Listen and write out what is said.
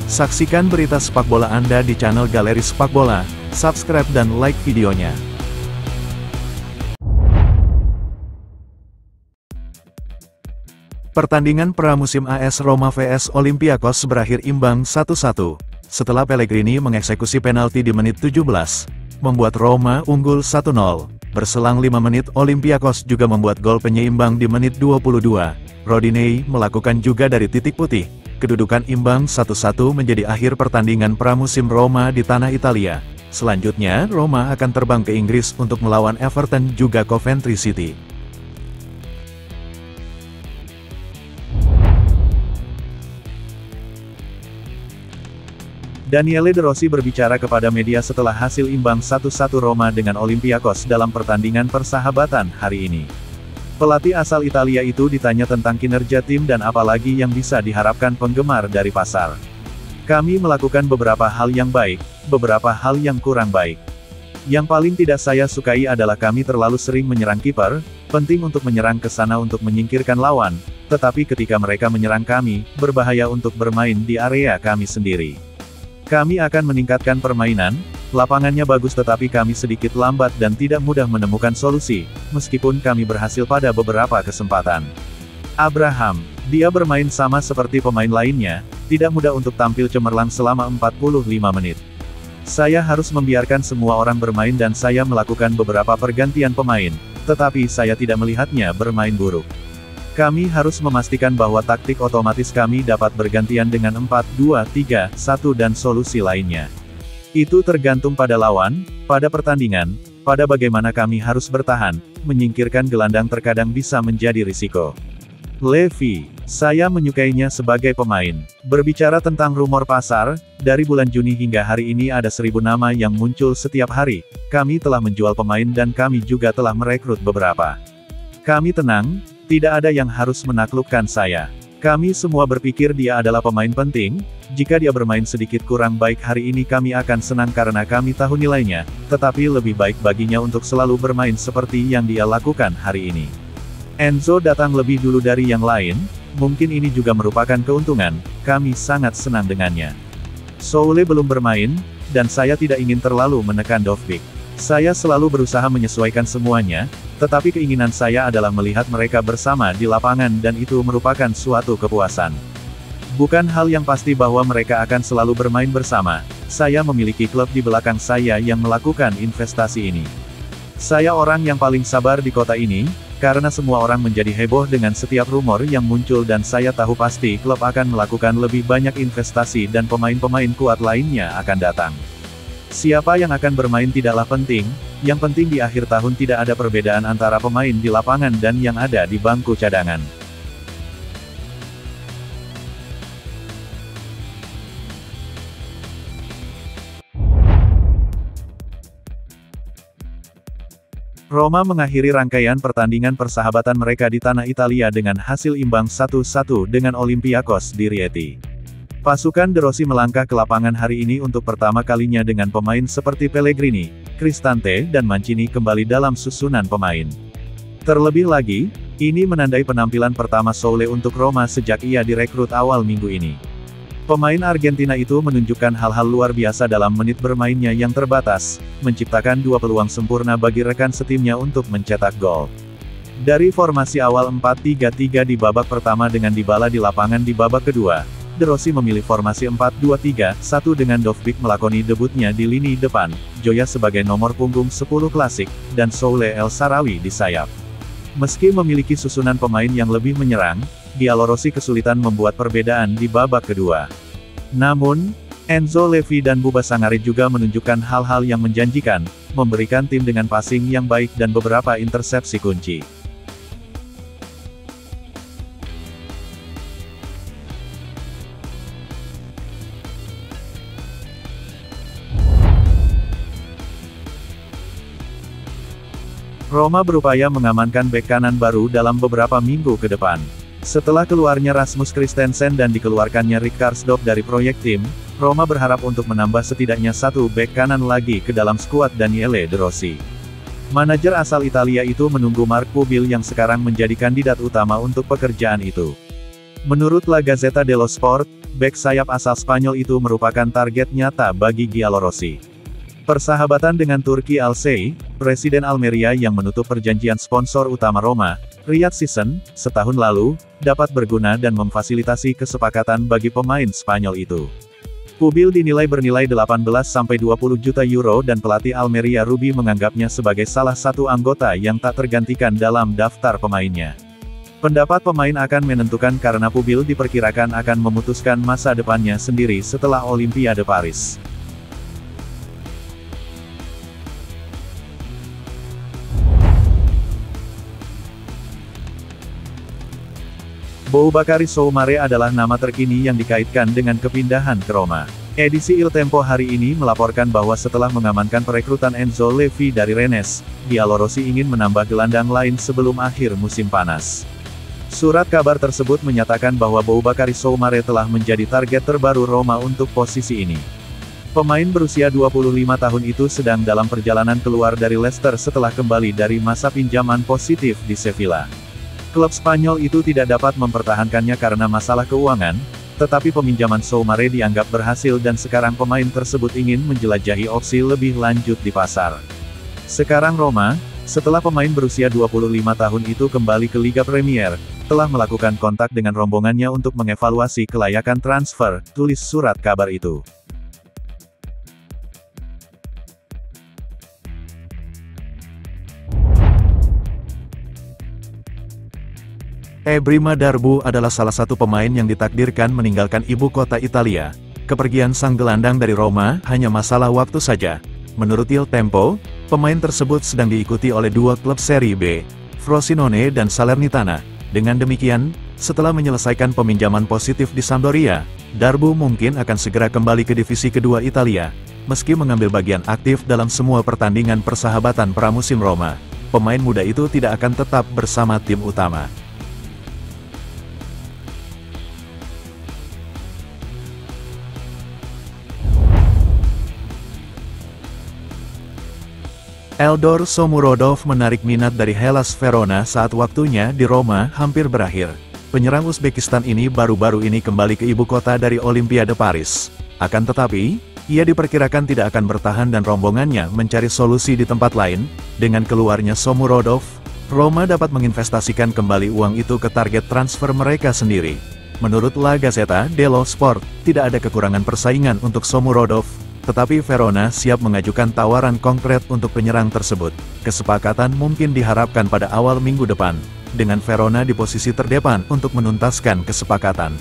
Saksikan berita sepak bola Anda di channel Galeri Sepak Bola, subscribe dan like videonya. Pertandingan pramusim AS Roma vs Olympiakos berakhir imbang 1-1, setelah Pellegrini mengeksekusi penalti di menit 17, membuat Roma unggul 1-0. Berselang 5 menit Olympiakos juga membuat gol penyeimbang di menit 22, Rodinei melakukan juga dari titik putih. Kedudukan imbang 1-1 menjadi akhir pertandingan pramusim Roma di tanah Italia. Selanjutnya, Roma akan terbang ke Inggris untuk melawan Everton juga Coventry City. Daniele De Rossi berbicara kepada media setelah hasil imbang 1-1 Roma dengan Olympiakos dalam pertandingan persahabatan hari ini. Pelatih asal Italia itu ditanya tentang kinerja tim dan apalagi yang bisa diharapkan penggemar dari pasar. Kami melakukan beberapa hal yang baik, beberapa hal yang kurang baik. Yang paling tidak saya sukai adalah kami terlalu sering menyerang kiper, penting untuk menyerang ke sana untuk menyingkirkan lawan, tetapi ketika mereka menyerang kami, berbahaya untuk bermain di area kami sendiri. Kami akan meningkatkan permainan, lapangannya bagus tetapi kami sedikit lambat dan tidak mudah menemukan solusi, meskipun kami berhasil pada beberapa kesempatan. Abraham, dia bermain sama seperti pemain lainnya, tidak mudah untuk tampil cemerlang selama 45 menit. Saya harus membiarkan semua orang bermain dan saya melakukan beberapa pergantian pemain, tetapi saya tidak melihatnya bermain buruk. Kami harus memastikan bahwa taktik otomatis kami dapat bergantian dengan 4-2-3-1 dan solusi lainnya. Itu tergantung pada lawan, pada pertandingan, pada bagaimana kami harus bertahan, menyingkirkan gelandang terkadang bisa menjadi risiko. Levy, saya menyukainya sebagai pemain. Berbicara tentang rumor pasar, dari bulan Juni hingga hari ini ada 1000 nama yang muncul setiap hari. Kami telah menjual pemain dan kami juga telah merekrut beberapa. Kami tenang, tidak ada yang harus menaklukkan saya. Kami semua berpikir dia adalah pemain penting, jika dia bermain sedikit kurang baik hari ini kami akan senang karena kami tahu nilainya, tetapi lebih baik baginya untuk selalu bermain seperti yang dia lakukan hari ini. Enzo datang lebih dulu dari yang lain, mungkin ini juga merupakan keuntungan, kami sangat senang dengannya. Soule belum bermain, dan saya tidak ingin terlalu menekan Dovbyk. Saya selalu berusaha menyesuaikan semuanya, tetapi keinginan saya adalah melihat mereka bersama di lapangan dan itu merupakan suatu kepuasan. Bukan hal yang pasti bahwa mereka akan selalu bermain bersama, saya memiliki klub di belakang saya yang melakukan investasi ini. Saya orang yang paling sabar di kota ini, karena semua orang menjadi heboh dengan setiap rumor yang muncul dan saya tahu pasti klub akan melakukan lebih banyak investasi dan pemain-pemain kuat lainnya akan datang. Siapa yang akan bermain tidaklah penting, yang penting di akhir tahun tidak ada perbedaan antara pemain di lapangan dan yang ada di bangku cadangan. Roma mengakhiri rangkaian pertandingan persahabatan mereka di tanah Italia dengan hasil imbang 1-1 dengan Olympiakos di Rieti. Pasukan De Rossi melangkah ke lapangan hari ini untuk pertama kalinya dengan pemain seperti Pellegrini, Cristante dan Mancini kembali dalam susunan pemain. Terlebih lagi, ini menandai penampilan pertama Soule untuk Roma sejak ia direkrut awal minggu ini. Pemain Argentina itu menunjukkan hal-hal luar biasa dalam menit bermainnya yang terbatas, menciptakan 2 peluang sempurna bagi rekan setimnya untuk mencetak gol. Dari formasi awal 4-3-3 di babak pertama dengan Dybala di lapangan di babak kedua, De Rossi memilih formasi 4-2-3-1 dengan Dovbyk melakoni debutnya di lini depan, Joya sebagai nomor punggung 10 klasik, dan Soule El Shaarawy di sayap. Meski memiliki susunan pemain yang lebih menyerang, Diallo Rossi kesulitan membuat perbedaan di babak kedua. Namun, Enzo Levy dan Buba Sangare juga menunjukkan hal-hal yang menjanjikan, memberikan tim dengan passing yang baik dan beberapa intersepsi kunci. Roma berupaya mengamankan bek kanan baru dalam beberapa minggu ke depan. Setelah keluarnya Rasmus Christensen dan dikeluarkannya Rick Karsdorp dari proyek tim, Roma berharap untuk menambah setidaknya 1 bek kanan lagi ke dalam skuad Daniele De Rossi. Manajer asal Italia itu menunggu Mark Pubil yang sekarang menjadi kandidat utama untuk pekerjaan itu. Menurut La Gazzetta dello Sport, bek sayap asal Spanyol itu merupakan target nyata bagi Giallorossi. Persahabatan dengan Turki Al-Sheikh, Presiden Almeria yang menutup perjanjian sponsor utama Roma, Riyadh Season, setahun lalu, dapat berguna dan memfasilitasi kesepakatan bagi pemain Spanyol itu. Pubil dinilai bernilai 18-20 juta euro dan pelatih Almeria Rubi menganggapnya sebagai salah satu anggota yang tak tergantikan dalam daftar pemainnya. Pendapat pemain akan menentukan karena Pubil diperkirakan akan memutuskan masa depannya sendiri setelah Olimpiade Paris. Boubakary Soumare adalah nama terkini yang dikaitkan dengan kepindahan ke Roma. Edisi Il Tempo hari ini melaporkan bahwa setelah mengamankan perekrutan Enzo Levi dari Rennes, Giallorossi ingin menambah gelandang lain sebelum akhir musim panas. Surat kabar tersebut menyatakan bahwa Boubakary Soumare telah menjadi target terbaru Roma untuk posisi ini. Pemain berusia 25 tahun itu sedang dalam perjalanan keluar dari Leicester setelah kembali dari masa pinjaman positif di Sevilla. Klub Spanyol itu tidak dapat mempertahankannya karena masalah keuangan, tetapi peminjaman Soumare dianggap berhasil dan sekarang pemain tersebut ingin menjelajahi opsi lebih lanjut di pasar. Sekarang Roma, setelah pemain berusia 25 tahun itu kembali ke Liga Premier, telah melakukan kontak dengan rombongannya untuk mengevaluasi kelayakan transfer, tulis surat kabar itu. Ebrima Darboe adalah salah satu pemain yang ditakdirkan meninggalkan ibu kota Italia. Kepergian sang gelandang dari Roma hanya masalah waktu saja. Menurut Il Tempo, pemain tersebut sedang diikuti oleh dua klub Serie B, Frosinone dan Salernitana. Dengan demikian, setelah menyelesaikan peminjaman positif di Sampdoria, Darboe mungkin akan segera kembali ke divisi kedua Italia. Meski mengambil bagian aktif dalam semua pertandingan persahabatan pramusim Roma, pemain muda itu tidak akan tetap bersama tim utama. Eldor Shomurodov menarik minat dari Hellas Verona saat waktunya di Roma hampir berakhir. Penyerang Uzbekistan ini baru-baru ini kembali ke ibu kota dari Olimpiade Paris. Akan tetapi, ia diperkirakan tidak akan bertahan dan rombongannya mencari solusi di tempat lain. Dengan keluarnya Shomurodov, Roma dapat menginvestasikan kembali uang itu ke target transfer mereka sendiri. Menurut La Gazzetta dello Sport, tidak ada kekurangan persaingan untuk Shomurodov. Tetapi Verona siap mengajukan tawaran konkret untuk penyerang tersebut. Kesepakatan mungkin diharapkan pada awal minggu depan, dengan Verona di posisi terdepan untuk menuntaskan kesepakatan.